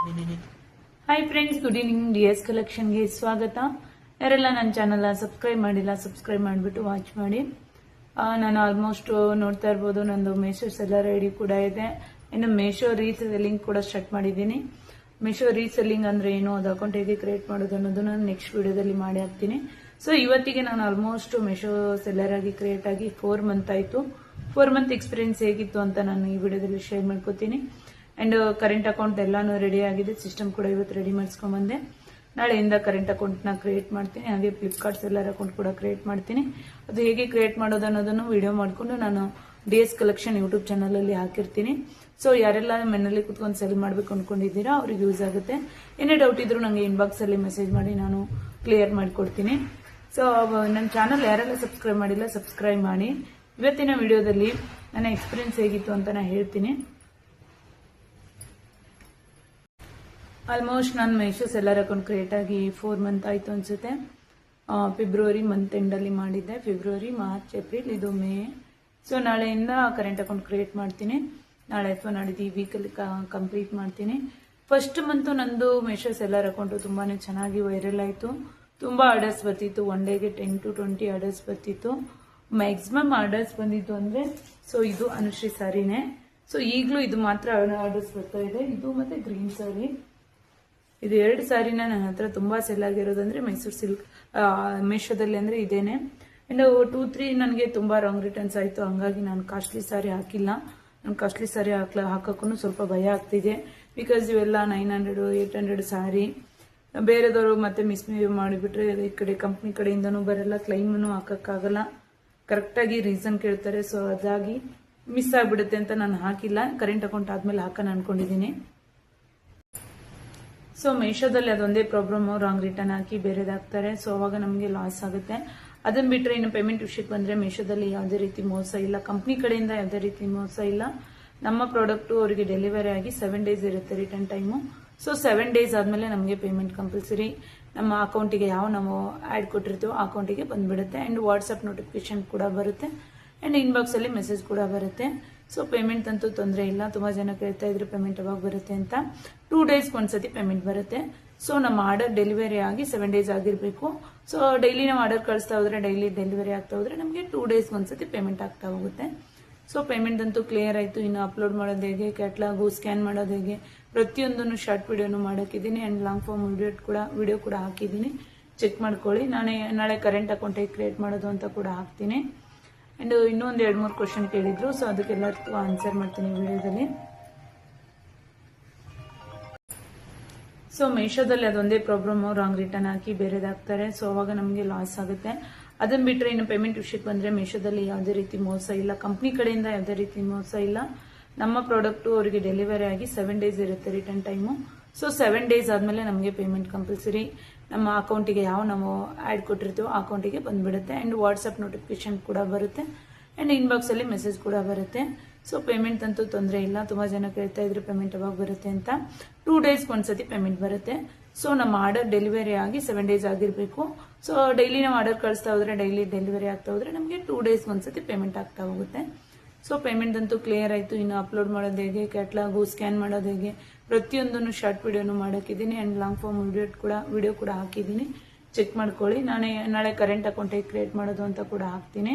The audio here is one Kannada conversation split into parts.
Hi friends, good evening. DS ಕಲೆಕ್ಷನ್ಗೆ ಸ್ವಾಗತ. ಯಾರೆಲ್ಲ ನನ್ನ ಚಾನಲ್ ಸಬ್ಸ್ಕ್ರೈಬ್ ಮಾಡಿಲ್ಲ, ಸಬ್ಸ್ಕ್ರೈಬ್ ಮಾಡಿಬಿಟ್ಟು ವಾಚ್ ಮಾಡಿ. ನಾನು ಆಲ್ಮೋಸ್ಟ್ ನೋಡ್ತಾ ಇರ್ಬೋದು, ನಂದು ಮೇಶೋ ಸೆಲ್ಲರ್ ಐಡಿ ಕೂಡ ಇದೆ. ಇನ್ನು ಮೇಶೋ ರೀಸೆಲ್ಲಿಂಗ್ ಕೂಡ ಸ್ಟಾರ್ಟ್ ಮಾಡಿದ್ದೀನಿ. ಮೇಶೋ ರೀಸೆಲ್ಲಿಂಗ್ ಅಂದ್ರೆ ಏನು, ಅದು ಅಕೌಂಟ್ ಹೇಗೆ ಕ್ರಿಯೇಟ್ ಮಾಡೋದು ಅನ್ನೋದು ನಾನು ನೆಕ್ಸ್ಟ್ ವಿಡಿಯೋದಲ್ಲಿ ಮಾಡಿ ಹಾಕ್ತೀನಿ. ಸೊ ಇವತ್ತಿಗೆ ನಾನು ಆಲ್ಮೋಸ್ಟ್ ಮೇಶೋ ಸೆಲ್ಲರ್ ಆಗಿ ಕ್ರಿಯೇಟ್ ಆಗಿ 4 ಮಂತ್ ಆಯಿತು. 4 ಮಂತ್ ಎಕ್ಸ್ಪೀರಿಯನ್ಸ್ ಹೇಗಿತ್ತು ಅಂತ ನಾನು ಈ ವಿಡಿಯೋದಲ್ಲಿ ಶೇರ್ ಮಾಡ್ಕೋತೀನಿ. ಅಂಡ್ ಕರೆಂಟ್ ಅಕೌಂಟ್ ಎಲ್ಲಾನು ರೆಡಿ ಆಗಿದೆ. ಸಿಸ್ಟಮ್ ಕೂಡ ಇವತ್ತು ರೆಡಿ ಮಾಡಿಸ್ಕೊಂಡ್ ಬಂದೆ. ನಾಳೆಯಿಂದ ಕರೆಂಟ್ ಅಕೌಂಟ್ ನ ಕ್ರಿಯೇಟ್ ಮಾಡ್ತೀನಿ. ಹಾಗೆ ಫ್ಲಿಪ್ಕಾರ್ಟ್ ಸೆಲ್ಲರ್ ಅಕೌಂಟ್ ಕೂಡ ಕ್ರಿಯೇಟ್ ಮಾಡ್ತೀನಿ. ಅದು ಹೇಗೆ ಕ್ರಿಯೇಟ್ ಮಾಡೋದು ಅನ್ನೋದನ್ನು ವಿಡಿಯೋ ಮಾಡಿಕೊಂಡು ನಾನು DS ಕಲೆಕ್ಷನ್ ಯೂಟ್ಯೂಬ್ ಚಾನಲ್ ಅಲ್ಲಿ ಹಾಕಿರ್ತೀನಿ. ಸೊ ಯಾರೆಲ್ಲ ಮನೆಯಲ್ಲಿ ಕುತ್ಕೊಂಡು ಸೆಲ್ ಮಾಡ್ಬೇಕು ಅನ್ಕೊಂಡಿದ್ದೀರಾ ಅವ್ರಿಗೆ ಯೂಸ್ ಆಗುತ್ತೆ. ಏನೇ ಡೌಟ್ ಇದ್ರು ನಂಗೆ ಇನ್ಬಾಕ್ಸ್ ಅಲ್ಲಿ ಮೆಸೇಜ್ ಮಾಡಿ, ನಾನು ಕ್ಲಿಯರ್ ಮಾಡಿಕೊಡ್ತೀನಿ. ಸೊ ನನ್ನ ಚಾನಲ್ ಯಾರೆಲ್ಲ ಸಬ್ಸ್ಕ್ರೈಬ್ ಮಾಡಿಲ್ಲ, ಸಬ್ಸ್ಕ್ರೈಬ್ ಮಾಡಿ. ಇವತ್ತಿನ ವಿಡಿಯೋದಲ್ಲಿ ನನ್ನ ಎಕ್ಸ್ಪೀರಿಯನ್ಸ್ ಹೇಗಿತ್ತು ಅಂತ ನಾನು ಹೇಳ್ತೀನಿ. ಆಲ್ಮೋಸ್ಟ್ ನಾನು ಮೇಶೋ ಸೆಲ್ಲರ್ ಅಕೌಂಟ್ ಕ್ರಿಯೇಟ್ ಆಗಿ 4 ಮಂತ್ ಆಯ್ತು ಅನ್ಸುತ್ತೆ. ಫೆಬ್ರವರಿ ಮಂತ್ ಎಂಡ್ ಅಲ್ಲಿ ಮಾಡಿದ್ದೆ. ಫೆಬ್ರವರಿ, ಮಾರ್ಚ್, ಏಪ್ರಿಲ್, ಇದು ಮೇ. ಸೊ ನಾಳೆಯಿಂದ ಕರೆಂಟ್ ಅಕೌಂಟ್ ಕ್ರಿಯೇಟ್ ಮಾಡ್ತೀನಿ. ನಾಳೆ ಅಥವಾ ನಾಡಿದ್ದು ಈ ವೀಕಲ್ಲಿ ಕಂಪ್ಲೀಟ್ ಮಾಡ್ತೀನಿ. ಫಸ್ಟ್ ಮಂತ್ ನಂದು ಮೇಶೋ ಸೆಲ್ಲರ್ ಅಕೌಂಟ್ ತುಂಬಾನೇ ಚೆನ್ನಾಗಿ ವೈರಲ್ ಆಯಿತು. ತುಂಬಾ ಆರ್ಡರ್ಸ್ ಬರ್ತಿತ್ತು. ಒನ್ ಡೇಗೆ 10 to 20 ಆರ್ಡರ್ಸ್ ಬರ್ತಿತ್ತು. ಮ್ಯಾಕ್ಸಿಮಮ್ ಆರ್ಡರ್ಸ್ ಬಂದಿತ್ತು ಅಂದ್ರೆ ಸೊ ಇದು ಅನುಶ್ರೀ ಸಾರಿನೇ. ಸೊ ಈಗಲೂ ಇದು ಮಾತ್ರ ಆರ್ಡರ್ಸ್ ಬರ್ತಾ ಇದೆ. ಇದು ಮತ್ತೆ ಗ್ರೀನ್ ಸಾರಿ, ಇದು 2 ಸಾರಿನ ನನ್ನ ಹತ್ರ ತುಂಬಾ ಸೆಲ್ ಆಗಿರೋದಂದ್ರೆ ಮೈಸೂರು ಸಿಲ್ಕ್ ಮೇಶೋದಲ್ಲಿ ಅಂದ್ರೆ ಇದೇನೆ. ಅಂಡ್ 2-3 ನನಗೆ ತುಂಬಾ ರಾಂಗ್ ರಿಟರ್ನ್ಸ್ ಆಯ್ತು. ಹಂಗಾಗಿ ನಾನು ಕಾಸ್ಟ್ಲಿ ಸಾರಿ ಹಾಕಿಲ್ಲ. ನಾನು ಕಾಸ್ಟ್ಲಿ ಸಾರಿ ಹಾಕಕ್ಕೂ ಸ್ವಲ್ಪ ಭಯ ಆಗ್ತಿದೆ. ಬಿಕಾಸ್ ಇವೆಲ್ಲ 900, 800 ಸಾರಿ. ಬೇರೆದವರು ಮತ್ತೆ ಮಿಸ್ಬಿಹೇವ್ ಮಾಡಿಬಿಟ್ರೆ ಈ ಕಡೆ ಕಂಪ್ನಿ ಕಡೆಯಿಂದನೂ ಬರಲ್ಲ, ಕ್ಲೈಮನ್ನು ಹಾಕಕ್ಕಾಗಲ್ಲ. ಕರೆಕ್ಟಾಗಿ ರೀಸನ್ ಕೇಳ್ತಾರೆ. ಸೊ ಅದಾಗಿ ಮಿಸ್ ಆಗ್ಬಿಡುತ್ತೆ ಅಂತ ನಾನು ಹಾಕಿಲ್ಲ. ಕರೆಂಟ್ ಅಕೌಂಟ್ ಆದ್ಮೇಲೆ ಹಾಕೋಣ ಅನ್ಕೊಂಡಿದ್ದೀನಿ. ಸೊ ಮೇಶೋದಲ್ಲಿ ಅದೊಂದೇ ಪ್ರಾಬ್ಲಮ್, ರಾಂಗ್ ರಿಟರ್ನ್ ಹಾಕಿ ಬೇರೆದಾಗ್ತಾರೆ. ಸೊ ಅವಾಗ ನಮಗೆ ಲಾಸ್ ಆಗುತ್ತೆ. ಅದನ್ನ ಬಿಟ್ರೆ ಇನ್ನು ಪೇಮೆಂಟ್ ವಿಷಯಕ್ಕೆ ಬಂದ್ರೆ ಮೇಶೋದಲ್ಲಿ ಯಾವುದೇ ರೀತಿ ಮೋಸ ಇಲ್ಲ. ಕಂಪ್ನಿ ಕಡೆಯಿಂದ ಯಾವುದೇ ರೀತಿ ಮೋಸ ಇಲ್ಲ. ನಮ್ಮ ಪ್ರಾಡಕ್ಟ್ ಅವರಿಗೆ ಡೆಲಿವರಿ ಆಗಿ 7 ಡೇಸ್ ಇರುತ್ತೆ ರಿಟರ್ನ್ ಟೈಮು. ಸೊ 7 ಡೇಸ್ ಆದ್ಮೇಲೆ ನಮಗೆ ಪೇಮೆಂಟ್ ಕಂಪಲ್ಸರಿ. ನಮ್ಮ ಅಕೌಂಟಿಗೆ ಯಾವ ನಾವು ಆಡ್ ಕೊಟ್ಟಿರ್ತೀವೋ ಆ ಅಕೌಂಟಿಗೆ ಬಂದ್ಬಿಡುತ್ತೆ. ಅಂಡ್ ವಾಟ್ಸ್ಆಪ್ ನೋಟಿಫಿಕೇಶನ್ ಕೂಡ ಬರುತ್ತೆ. ಅಂಡ್ ಇನ್ಬಾಕ್ಸ್ ಅಲ್ಲಿ ಮೆಸೇಜ್ ಕೂಡ ಬರುತ್ತೆ. ಸೊ ಪೇಮೆಂಟ್ ಅಂತೂ ತೊಂದರೆ ಇಲ್ಲ. ತುಂಬಾ ಜನ ಕೇಳ್ತಾ ಇದ್ರು ಪೇಮೆಂಟ್ ಯಾವಾಗ ಬರುತ್ತೆ ಅಂತ. 2 ಡೇಸ್ಗೆ ಒಂದ್ಸತಿ ಪೇಮೆಂಟ್ ಬರುತ್ತೆ. ಸೊ ನಮ್ಮ ಆರ್ಡರ್ ಡೆಲಿವರಿ ಆಗಿ 7 ಡೇಸ್ ಆಗಿರ್ಬೇಕು. ಸೊ ಡೈಲಿ ನಾವು ಆರ್ಡರ್ ಕಳಿಸ್ತಾ ಹೋದ್ರೆ, ಡೈಲಿ ಡೆಲಿವರಿ ಆಗ್ತಾ ಹೋದ್ರೆ ನಮಗೆ 2 ಡೇಸ್ಗೆ ಒಂದ್ಸತಿ ಪೇಮೆಂಟ್ ಆಗ್ತಾ ಹೋಗುತ್ತೆ. ಸೊ ಪೇಮೆಂಟ್ ಅಂತೂ ಕ್ಲಿಯರ್ ಆಯ್ತು. ಇನ್ನು ಅಪ್ಲೋಡ್ ಮಾಡೋದು ಹೇಗೆ, ಕ್ಯಾಟ್ಲಾಗು ಸ್ಕ್ಯಾನ್ ಮಾಡೋದು ಹೇಗೆ, ಪ್ರತಿಯೊಂದನ್ನು ಶಾರ್ಟ್ ವಿಡಿಯೋನು ಮಾಡಾಕಿದ್ದೀನಿ. ಅಂಡ್ ಲಾಂಗ್ ಫಾರ್ಮ್ ವಿಡಿಯೋ ಕೂಡ ಹಾಕಿದ್ದೀನಿ. ಚೆಕ್ ಮಾಡ್ಕೊಳ್ಳಿ. ನಾಳೆ ಕರೆಂಟ್ ಅಕೌಂಟ್ ಹೇಗೆ ಕ್ರಿಯೇಟ್ ಮಾಡೋದು ಅಂತ ಕೂಡ ಹಾಕ್ತೀನಿ. ಅಂಡ್ ಇನ್ನೊಂದು 2-3 ಕ್ವಶನ್ ಕೇಳಿದ್ರು. ಸೊ ಅದಕ್ಕೆಲ್ಲರಿಗೂ ಆನ್ಸರ್ ಮಾಡ್ತೀನಿ ವಿಡಿಯೋದಲ್ಲಿ. ಸೊ ಮೇಶೋದಲ್ಲಿ ಅದೊಂದೇ ಪ್ರಾಬ್ಲಮ್, ರಾಂಗ್ ರಿಟರ್ನ್ ಹಾಕಿ ಬೇರೆದಾಗ್ತಾರೆ. ಸೊ ಅವಾಗ ನಮಗೆ ಲಾಸ್ ಆಗುತ್ತೆ. ಅದನ್ನ ಬಿಟ್ರೆ ಇನ್ನು ಪೇಮೆಂಟ್ ವಿಷಯಕ್ಕೆ ಬಂದ್ರೆ ಮೇಶೋದಲ್ಲಿ ಯಾವುದೇ ರೀತಿ ಮೋಸ ಇಲ್ಲ. ಕಂಪ್ನಿ ಕಡೆಯಿಂದ ಯಾವುದೇ ರೀತಿ ಮೋಸ ಇಲ್ಲ. ನಮ್ಮ ಪ್ರಾಡಕ್ಟ್ ಅವರಿಗೆ ಡೆಲಿವರಿ ಆಗಿ 7 ಡೇಸ್ ಇರುತ್ತೆ ರಿಟರ್ನ್ ಟೈಮು. ಸೊ 7 ಡೇಸ್ ಆದ್ಮೇಲೆ ನಮಗೆ ಪೇಮೆಂಟ್ ಕಂಪಲ್ಸರಿ. ನಮ್ಮ ಅಕೌಂಟಿಗೆ ಯಾವ ನಾವು ಆಡ್ ಕೊಟ್ಟಿರ್ತೀವೋ ಆ ಅಕೌಂಟಿಗೆ ಬಂದ್ಬಿಡುತ್ತೆ. ಅಂಡ್ ವಾಟ್ಸ್ಆಪ್ ನೋಟಿಫಿಕೇಶನ್ ಕೂಡ ಬರುತ್ತೆ. ಅಂಡ್ ಇನ್ಬಾಕ್ಸ್ ಅಲ್ಲಿ ಮೆಸೇಜ್ ಕೂಡ ಬರುತ್ತೆ. ಸೊ ಪೇಮೆಂಟ್ ಅಂತೂ ತೊಂದರೆ ಇಲ್ಲ. ತುಂಬಾ ಜನ ಕೇಳ್ತಾ ಇದ್ರು ಪೇಮೆಂಟ್ ಯಾವಾಗ ಬರುತ್ತೆ ಅಂತ. 2 ಡೇಸ್ಗೆ ಒಂದ್ಸತಿ ಪೇಮೆಂಟ್ ಬರುತ್ತೆ. ಸೊ ನಮ್ಮ ಆರ್ಡರ್ ಡೆಲಿವರಿ ಆಗಿ 7 ಡೇಸ್ ಆಗಿರ್ಬೇಕು. ಸೊ ಡೈಲಿ ನಾವು ಆರ್ಡರ್ ಕಳಿಸ್ತಾ ಹೋದ್ರೆ, ಡೈಲಿ ಡೆಲಿವರಿ ಆಗ್ತಾ ಹೋದ್ರೆ ನಮಗೆ 2 ಡೇಸ್ಗೆ ಒಂದ್ಸತಿ ಪೇಮೆಂಟ್ ಆಗ್ತಾ ಹೋಗುತ್ತೆ. ಸೊ ಪೇಮೆಂಟ್ ಅಂತೂ ಕ್ಲಿಯರ್ ಆಯ್ತು. ಇನ್ನು ಅಪ್ಲೋಡ್ ಮಾಡೋದು ಹೇಗೆ, ಕ್ಯಾಟ್ಲಾಗು ಸ್ಕ್ಯಾನ್ ಮಾಡೋದು ಹೇಗೆ, ಪ್ರತಿಯೊಂದನ್ನು ಶಾರ್ಟ್ ವಿಡಿಯೋನು ಮಾಡಾಕಿದ್ದೀನಿ. ಅಂಡ್ ಲಾಂಗ್ ಫಾರ್ಮ್ ವಿಡಿಯೋ ಕೂಡ ಹಾಕಿದ್ದೀನಿ. ಚೆಕ್ ಮಾಡ್ಕೊಳ್ಳಿ. ನಾಳೆ ಕರೆಂಟ್ ಅಕೌಂಟ್ ಹೇಗೆ ಕ್ರಿಯೇಟ್ ಮಾಡೋದು ಅಂತ ಕೂಡ ಹಾಕ್ತೀನಿ.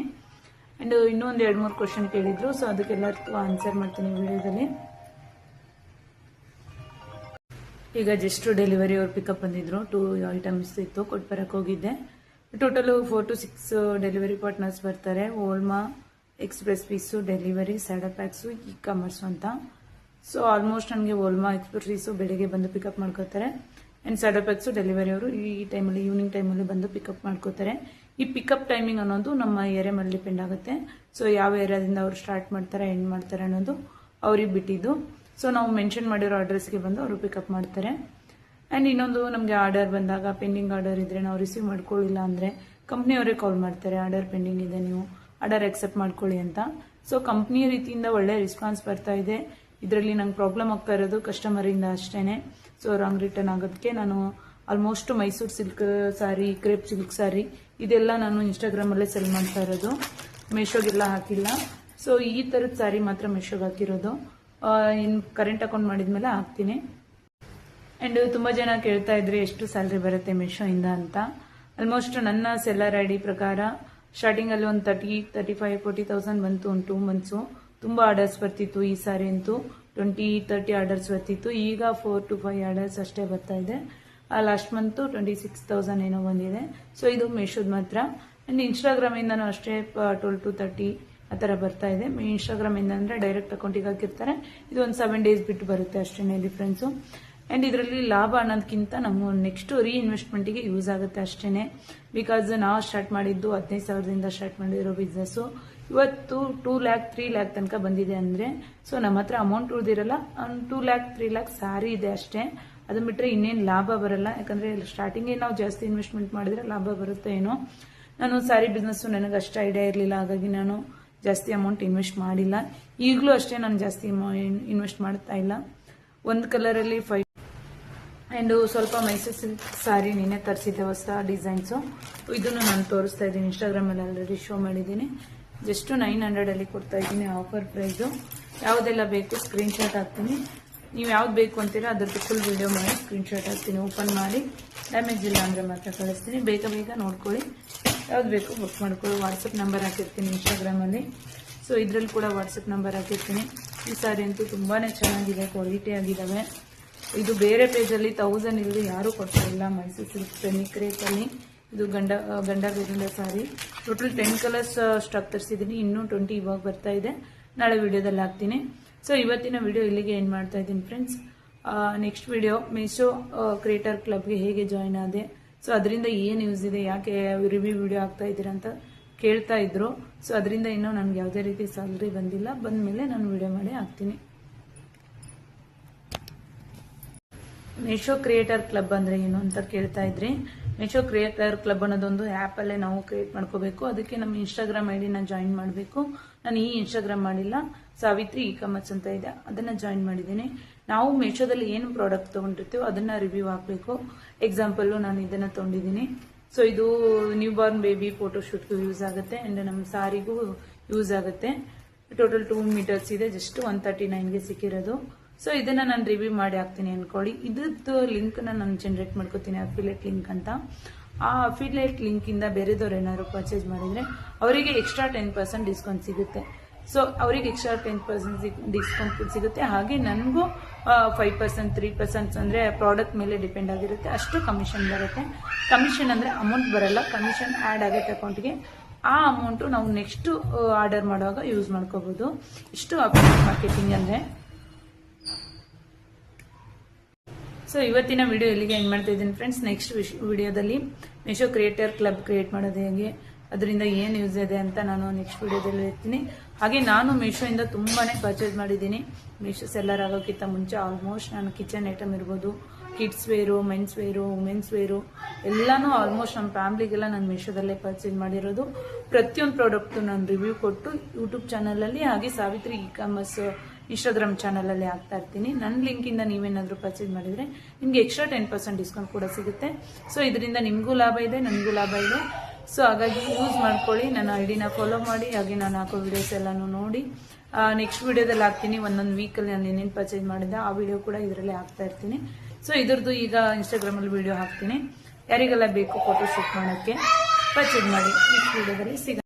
ಅಂಡ್ ಇನ್ನೊಂದು 2-3 ಕ್ವಶನ್ ಕೇಳಿದ್ರು. ಸೊ ಅದಕ್ಕೆಲ್ಲರಿಗೂ ಆನ್ಸರ್ ಮಾಡ್ತೀನಿ ವಿಡಿಯೋದಲ್ಲಿ. ಈಗ ಜಸ್ಟ್ ಡೆಲಿವರಿ ಅವ್ರು ಪಿಕಪ್ ಬಂದಿದ್ರು. 2 ಐಟಮ್ಸ್ ಇತ್ತು, ಕೊಟ್ಟು ಬರಕ್ಕೆ ಹೋಗಿದ್ದೆ. ಟೋಟಲ್ 4 to 6 ಡೆಲಿವರಿ ಪಾರ್ಟ್ನರ್ಸ್ ಬರ್ತಾರೆ. ಓಲ್ಮಾ, XpressBees, delivery, Shadowfax, e commerce ಅಂತ. ಸೊ ಆಲ್ಮೋಸ್ಟ್ ನನಗೆ ಓಲ್ಮಾ, ಎಕ್ಸ್ಪ್ರೆಸ್ ಪೀಸು ಬೆಳಿಗ್ಗೆ ಬಂದು ಪಿಕಪ್ ಮಾಡ್ಕೋತಾರೆ. ಅಂಡ್ ಸ್ಯಾಡೋ ಪ್ಯಾಕ್ಸು ಡೆಲಿವರಿ ಅವರು ಈ ಟೈಮಲ್ಲಿ, ಈವ್ನಿಂಗ್ ಟೈಮಲ್ಲಿ ಬಂದು ಪಿಕಪ್ ಮಾಡ್ಕೋತಾರೆ. ಈ ಪಿಕಪ್ ಟೈಮಿಂಗ್ ಅನ್ನೋದು ನಮ್ಮ ಏರಿಯಾ ಮೇಲೆ ಡಿಪೆಂಡ್ ಆಗುತ್ತೆ. ಸೊ ಯಾವ ಏರಿಯಾದಿಂದ ಅವ್ರು ಸ್ಟಾರ್ಟ್ ಮಾಡ್ತಾರೆ, ಎಂಡ್ ಮಾಡ್ತಾರೆ ಅನ್ನೋದು ಅವ್ರಿಗೆ ಬಿಟ್ಟಿದ್ದು. ಸೊ ನಾವು ಮೆನ್ಷನ್ ಮಾಡಿರೋ ಅಡ್ರೆಸ್ಗೆ ಬಂದು ಅವರು ಪಿಕಪ್ ಮಾಡ್ತಾರೆ. ಅಂಡ್ ಇನ್ನೊಂದು, ನಮಗೆ ಆರ್ಡರ್ ಬಂದಾಗ ಪೆಂಡಿಂಗ್ ಆರ್ಡರ್ ಇದ್ರೆ ನಾವು ರಿಸೀವ್ ಮಾಡ್ಕೊಳ್ಳಿಲ್ಲ ಅಂದ್ರೆ ಕಂಪ್ನಿಯವರೇ ಕಾಲ್ ಮಾಡ್ತಾರೆ. ಆರ್ಡರ್ ಪೆಂಡಿಂಗ್ ಇದೆ, ನೀವು ಆರ್ಡರ್ ಅಕ್ಸೆಪ್ಟ್ ಮಾಡ್ಕೊಳ್ಳಿ ಅಂತ. ಸೊ ಕಂಪ್ನಿ ರೀತಿಯಿಂದ ಒಳ್ಳೆ ರೆಸ್ಪಾನ್ಸ್ ಬರ್ತಾ ಇದೆ. ಇದರಲ್ಲಿ ನಂಗೆ ಪ್ರಾಬ್ಲಮ್ ಆಗ್ತಾ ಇರೋದು ಕಸ್ಟಮರಿಂದ ಅಷ್ಟೇನೆ. ಸೊ ರಾಂಗ್ ರಿಟರ್ನ್ ಆಗೋದಕ್ಕೆ ನಾನು ಆಲ್ಮೋಸ್ಟ್ ಮೈಸೂರು ಸಿಲ್ಕ್ ಸಾರಿ, ಕ್ರೇಪ್ ಸಿಲ್ಕ್ ಸಾರಿ ಇದೆಲ್ಲ ನಾನು ಇನ್ಸ್ಟಾಗ್ರಾಮ್ ಅಲ್ಲೇ ಸೆಲ್ ಮಾಡ್ತಾ ಇರೋದು. ಮೇಶೋಗೆಲ್ಲ ಹಾಕಿಲ್ಲ. ಸೊ ಈ ತರದ ಸಾರಿ ಮಾತ್ರ ಮೇಶೋಗೆ ಹಾಕಿರೋದು. ಇನ್ ಕರೆಂಟ್ ಅಕೌಂಟ್ ಮಾಡಿದ್ಮೇಲೆ ಹಾಕ್ತೀನಿ. ಅಂಡ್ ತುಂಬಾ ಜನ ಕೇಳ್ತಾ ಇದ್ರಿ ಎಷ್ಟು ಸ್ಯಾಲರಿ ಬರುತ್ತೆ ಮೀಶೋ ಇಂದ ಅಂತ. ಆಲ್ಮೋಸ್ಟ್ ನನ್ನ ಸೆಲ್ಲರ್ ಐಡಿ ಪ್ರಕಾರ ಸ್ಟಾರ್ಟಿಂಗ್ ಅಲ್ಲಿ ಒಂದು 35-40,000 ಬಂತು ಒಂದು 2 months. ತುಂಬಾ ಆರ್ಡರ್ಸ್ ಬರ್ತಿತ್ತು. ಈ ಸಾರಿ ಅಂತೂ 20-30 ಆರ್ಡರ್ಸ್ ಬರ್ತಿತ್ತು. ಈಗ 4 to 5 ಆರ್ಡರ್ಸ್ ಅಷ್ಟೇ ಬರ್ತಾ ಇದೆ. ಲಾಸ್ಟ್ ಮಂತ್ 26,000 ಏನೋ ಬಂದಿದೆ. ಸೊ ಇದು ಮೀಶೋದ್ ಮಾತ್ರ. ಅಂಡ್ ಇನ್ಸ್ಟಾಗ್ರಾಮ್ ಇಂದನೂ ಅಷ್ಟೇ 12 to 30 ಆ ಥರ ಬರ್ತಾ ಇದೆ. ಇನ್ಸ್ಟಾಗ್ರಾಮ್ ಇಂದ ಅಂದ್ರೆ ಡೈರೆಕ್ಟ್ ಅಕೌಂಟಿಗೆ ಹಾಕಿರ್ತಾರೆ. ಇದು ಒಂದು 7 days ಬಿಟ್ಟು ಬರುತ್ತೆ ಅಷ್ಟೇನೆ ಡಿಫ್ರೆನ್ಸು. ಅಂಡ್ ಇದರಲ್ಲಿ ಲಾಭ ಅನ್ನೋದಕ್ಕಿಂತ ನಮ್ಮ ನೆಕ್ಸ್ಟ್ ರೀಇನ್ವೆಸ್ಟ್ಮೆಂಟ್ಗೆ ಯೂಸ್ ಆಗುತ್ತೆ ಅಷ್ಟೇನೆ. ಬಿಕಾಸ್ ನಾವು ಸ್ಟಾರ್ಟ್ ಮಾಡಿದ್ದು 15,000ದಿಂದ ಸ್ಟಾರ್ಟ್ ಮಾಡಿರೋ ಬಿಸ್ನೆಸ್ಸು ಇವತ್ತು 2 lakh 3 lakh ತನಕ ಬಂದಿದೆ ಅಂದ್ರೆ ಸೊ ನಮ್ಮ ಹತ್ರ ಅಮೌಂಟ್ ಉಳಿದಿರಲ್ಲ. 2 lakh 3 lakh ಸಾರಿ ಇದೆ ಅಷ್ಟೇ. ಅದನ್ನ ಬಿಟ್ರೆ ಇನ್ನೇನು ಲಾಭ ಬರಲ್ಲ. ಯಾಕಂದ್ರೆ ಸ್ಟಾರ್ಟಿಂಗ್ ನಾವು ಜಾಸ್ತಿ ಇನ್ವೆಸ್ಟ್ಮೆಂಟ್ ಮಾಡಿದ್ರೆ ಲಾಭ ಬರುತ್ತೆ ಏನೋ. ನಾನು ಸಾರಿ ಬಿಸ್ನೆಸ್ ನನಗೆ ಅಷ್ಟು ಐಡಿಯಾ ಇರಲಿಲ್ಲ, ಹಾಗಾಗಿ ನಾನು ಜಾಸ್ತಿ ಅಮೌಂಟ್ ಇನ್ವೆಸ್ಟ್ ಮಾಡಿಲ್ಲ. ಈಗಲೂ ಅಷ್ಟೇ ನಾನು ಜಾಸ್ತಿ ಇನ್ವೆಸ್ಟ್ ಮಾಡ್ತಾ ಇಲ್ಲ. ಒಂದು ಕಲರಲ್ಲಿ 5 ಅಂಡ್ ಸ್ವಲ್ಪ ಮೈಸೂರು ಸಿಲ್ಕ್ ಸಾರಿ ನಿನ್ನೆ ತರಿಸಿದ್ದೆ ಹೊಸ ಡಿಸೈನ್ಸು. ಇದನ್ನು ನಾನು ತೋರಿಸ್ತಾ ಇದ್ದೀನಿ. ಇನ್ಸ್ಟಾಗ್ರಾಮಲ್ಲಿ ಆಲ್ರೆಡಿ ಶೋ ಮಾಡಿದ್ದೀನಿ. ಜಸ್ಟ್ 900 ಅಲ್ಲಿ ಕೊಡ್ತಾ ಇದ್ದೀನಿ ಆಫರ್ ಪ್ರೈಸು. ಯಾವುದೆಲ್ಲ ಬೇಕು ಸ್ಕ್ರೀನ್ ಶಾಟ್ ಹಾಕ್ತೀನಿ. ನೀವು ಯಾವ್ದು ಬೇಕು ಅಂತೀರಾ ಅದ್ರದ್ದು ಫುಲ್ ವಿಡಿಯೋ ಮಾಡಿ ಸ್ಕ್ರೀನ್ ಶಾಟ್ ಹಾಕ್ತೀನಿ. ಓಪನ್ ಮಾಡಿ ಡ್ಯಾಮೇಜ್ ಇಲ್ಲ ಅಂದರೆ ಮಾತ್ರ ಕಳಿಸ್ತೀನಿ. ಬೇಗ ನೋಡ್ಕೊಳ್ಳಿ. ಯಾವ್ದು ಬೇಕು ಬುಕ್ ಮಾಡ್ಕೊಳ್ಳಿ. ವಾಟ್ಸಪ್ ನಂಬರ್ ಹಾಕಿರ್ತೀನಿ ಇನ್ಸ್ಟಾಗ್ರಾಮಲ್ಲಿ. ಸೊ ಇದರಲ್ಲಿ ಕೂಡ ವಾಟ್ಸಪ್ ನಂಬರ್ ಹಾಕಿರ್ತೀನಿ. ಈ ಸಾರಿ ಅಂತೂ ತುಂಬಾ ಚೆನ್ನಾಗಿದೆ, ಕ್ವಾಲಿಟಿ ಆಗಿದ್ದಾವೆ. ಇದು ಬೇರೆ ಪೇಜಲ್ಲಿ 1000 ಇಲ್ಲದೆ ಯಾರೂ ಕೊಡ್ತಾ ಇಲ್ಲ. ಮೈಸೂರು ಸಿಲ್ಕ್ ಪೆನಿಕ್ ರೇಟಲ್ಲಿ ಇದು ಗಂಡ ಬೇರಿಂದ ಸಾರಿ. ಟೋಟಲ್ 10 ಕಲರ್ಸ್ ಸ್ಟಾಕ್ ತರಿಸಿದ್ದೀನಿ. ಇನ್ನೂ 20 ಇವಾಗ ಬರ್ತಾ ಇದೆ. ನಾಳೆ ವಿಡಿಯೋದಲ್ಲಿ ಹಾಕ್ತೀನಿ. ಸೊ ಇವತ್ತಿನ ವಿಡಿಯೋ ಇಲ್ಲಿಗೆ ಎಂಡ್ ಮಾಡ್ತಾ ಇದ್ದೀನಿ friends. Next video Meesho creator ಕ್ಲಬ್ಗೆ ಹೇಗೆ ಜಾಯ್ನ್ ಆದೆ, ಸೊ ಅದರಿಂದ ಏನು ಯೂಸ್ ಇದೆ, ಯಾಕೆ ರಿವ್ಯೂ ವಿಡಿಯೋ ಆಗ್ತಾ ಇದ್ದೀರಾ ಅಂತ ಕೇಳ್ತಾ ಇದ್ರು. ಸೊ ಅದರಿಂದ ಇನ್ನೂ ನನಗೆ ಯಾವುದೇ ರೀತಿ ಸ್ಯಾಲರಿ ಬಂದಿಲ್ಲ. ಬಂದ ಮೇಲೆ ನಾನು ವಿಡಿಯೋ ಮಾಡಿ ಹಾಕ್ತೀನಿ. ಮೀಶೋ ಕ್ರಿಯೇಟರ್ ಕ್ಲಬ್ ಅಂದ್ರೆ ಏನು ಅಂತ ಕೇಳ್ತಾ ಇದ್ರಿ. ಮೀಶೋ ಕ್ರಿಯೇಟರ್ ಕ್ಲಬ್ ಅನ್ನೋದೊಂದು ಆ್ಯಪ್ ಅಲ್ಲೇ ನಾವು ಕ್ರಿಯೇಟ್ ಮಾಡ್ಕೋಬೇಕು. ಅದಕ್ಕೆ ನಮ್ಮ ಇನ್ಸ್ಟಾಗ್ರಾಮ್ ಐಡಿನ ಜಾಯಿನ್ ಮಾಡಬೇಕು. ನಾನು ಈ ಇನ್ಸ್ಟಾಗ್ರಾಮ್ ಮಾಡಿಲ್ಲ, ಸಾವಿತ್ರಿ ಇ-ಕಾಮರ್ಸ್ ಅಂತ ಇದೆ, ಅದನ್ನ ಜಾಯಿನ್ ಮಾಡಿದ್ದೀನಿ. ನಾವು ಮೀಶೋದಲ್ಲಿ ಏನು ಪ್ರಾಡಕ್ಟ್ ತಗೊಂಡಿರ್ತೀವೋ ಅದನ್ನ ರಿವ್ಯೂ ಹಾಕಬೇಕು. ಎಕ್ಸಾಂಪಲ್ ನಾನು ಇದನ್ನ ತಗೊಂಡಿದ್ದೀನಿ. ಸೊ ಇದು ನ್ಯೂ ಬಾರ್ನ್ ಬೇಬಿ ಫೋಟೋ ಶೂಟ್ಗೂ ಯೂಸ್ ಆಗುತ್ತೆ ಅಂಡ್ ನಮ್ಮ ಸಾರಿಗೂ ಯೂಸ್ ಆಗುತ್ತೆ. ಟೋಟಲ್ 2 meters ಇದೆ. ಜಸ್ಟ್ 139ಗೆ ಸಿಕ್ಕಿರೋದು. ಸೊ ಇದನ್ನ ನಾನು ರಿವ್ಯೂ ಮಾಡಿ ಹಾಕ್ತೀನಿ ಅನ್ಕೊಳ್ಳಿ. ಇದ್ರದ್ದು ಲಿಂಕ್ ನಾನು ಜನರೇಟ್ ಮಾಡ್ಕೋತೀನಿ, ಅಫಿಲಿಯೇಟ್ ಲಿಂಕ್ ಅಂತ. ಆ ಅಫಿಲಿಯೇಟ್ ಲಿಂಕ್ ಇಂದ ಬೇರೆದವ್ರು ಏನಾದ್ರು ಪರ್ಚೇಸ್ ಮಾಡಿದ್ರೆ ಅವರಿಗೆ ಎಕ್ಸ್ಟ್ರಾ 10% ಡಿಸ್ಕೌಂಟ್ ಸಿಗುತ್ತೆ. ಸೊ ಅವರಿಗೆ ಎಕ್ಸ್ಟ್ರಾ 10% ಡಿಸ್ಕೌಂಟ್ ಸಿಗುತ್ತೆ. ಹಾಗೆ ನನಗೂ 5% 3% ಅಂದ್ರೆ ಪ್ರಾಡಕ್ಟ್ ಮೇಲೆ ಡಿಪೆಂಡ್ ಆಗಿರುತ್ತೆ. ಅಷ್ಟು ಕಮಿಷನ್ ಬರುತ್ತೆ. ಕಮಿಷನ್ ಅಂದ್ರೆ ಅಮೌಂಟ್ ಬರಲ್ಲ, ಕಮಿಷನ್ ಆಡ್ ಆಗುತ್ತೆ ಅಕೌಂಟ್ಗೆ. ಆ ಅಮೌಂಟ್ ನಾವು ನೆಕ್ಸ್ಟ್ ಆರ್ಡರ್ ಮಾಡುವಾಗ ಯೂಸ್ ಮಾಡ್ಕೋಬಹುದು. ಇಷ್ಟು ಅಫಿಲಿಯೇಟ್ ಮಾರ್ಕೆಟಿಂಗ್ ಅಂದ್ರೆ. ಸೊ ಇವತ್ತಿನ ವಿಡಿಯೋ ಇಲ್ಲಿಗೆ ಎಂಡ್ ಮಾಡ್ತಾ ಇದ್ದೀನಿ ಫ್ರೆಂಡ್ಸ್. ನೆಕ್ಸ್ಟ್ ವಿಡಿಯೋದಲ್ಲಿ ಮೀಶೋ ಕ್ರಿಯೇಟರ್ ಕ್ಲಬ್ ಕ್ರಿಯೇಟ್ ಮಾಡೋದು ಹೇಗೆ, ಅದರಿಂದ ಏನು ಯೂಸ್ ಇದೆ ಅಂತ ನಾನು ನೆಕ್ಸ್ಟ್ ವಿಡಿಯೋದಲ್ಲಿ ಹೇಳ್ತೀನಿ. ಹಾಗೆ ನಾನು ಮೀಶೋಯಿಂದ ತುಂಬಾನೇ ಪರ್ಚೇಸ್ ಮಾಡಿದ್ದೀನಿ. ಮೀಶೋ ಸೆಲ್ಲರ್ ಆಗೋಕ್ಕಿಂತ ಮುಂಚೆ ಆಲ್ಮೋಸ್ಟ್ ನಾನು ಕಿಚನ್ ಐಟಮ್ ಇರ್ಬೋದು, kids wear, men's wear, women's wear ಎಲ್ಲಾನು ಆಲ್ಮೋಸ್ಟ್ ನಮ್ಮ ಫ್ಯಾಮಿಲಿಗೆಲ್ಲ ನಾನು ಮೀಶೋದಲ್ಲೇ ಪರ್ಚೇಸ್ ಮಾಡಿರೋದು. ಪ್ರತಿಯೊಂದು ಪ್ರಾಡಕ್ಟ್ ನಾನು ರಿವ್ಯೂ ಕೊಟ್ಟು ಯೂಟ್ಯೂಬ್ ಚಾನಲಲ್ಲಿ ಹಾಗೆ ಸಾವಿತ್ರಿ ಇ-ಕಾಮರ್ಸ್ ಇನ್ಸ್ಟಾಗ್ರಾಮ್ ಚಾನಲಲ್ಲಿ ಹಾಕ್ತಾ ಇರ್ತೀನಿ. ನನ್ನ ಲಿಂಕಿಂದ ನೀವೇನಾದರೂ ಪರ್ಚೇಸ್ ಮಾಡಿದರೆ ನಿಮಗೆ ಎಕ್ಸ್ಟ್ರಾ 10% ಡಿಸ್ಕೌಂಟ್ ಕೂಡ ಸಿಗುತ್ತೆ. ಸೊ ಇದರಿಂದ ನಿಮಗೂ ಲಾಭ ಇದೆ, ನನಗೂ ಲಾಭ ಇದೆ. ಸೊ ಹಾಗಾಗಿ ಯೂಸ್ ಮಾಡ್ಕೊಳ್ಳಿ. ನನ್ನ ಐಡಿನ ಫಾಲೋ ಮಾಡಿ, ಹಾಗೆ ನಾನು ಹಾಕೋ ವಿಡಿಯೋಸ್ ಎಲ್ಲಾನು ನೋಡಿ. ನೆಕ್ಸ್ಟ್ ವಿಡಿಯೋದಲ್ಲಿ ಹಾಕ್ತೀನಿ. ಒಂದೊಂದು ವೀಕಲ್ಲಿ ನಾನು ಏನೇನು ಪರ್ಚೇಸ್ ಮಾಡಿದೆ ಆ ವಿಡಿಯೋ ಕೂಡ ಇದರಲ್ಲಿ ಹಾಕ್ತಾ ಇರ್ತೀನಿ. ಸೊ ಇದ್ರದ್ದು ಈಗ ಇನ್ಸ್ಟಾಗ್ರಾಮಲ್ಲಿ ವಿಡಿಯೋ ಹಾಕ್ತೀನಿ. ಯಾರಿಗೆಲ್ಲ ಬೇಕು ಫೋಟೋ ಶೂಟ್ ಮಾಡೋಕ್ಕೆ ಪರ್ಚೇಸ್ ಮಾಡಿ. ನೆಕ್ಸ್ಟ್ ವಿಡಿಯೋದಲ್ಲಿ ಸಿಗ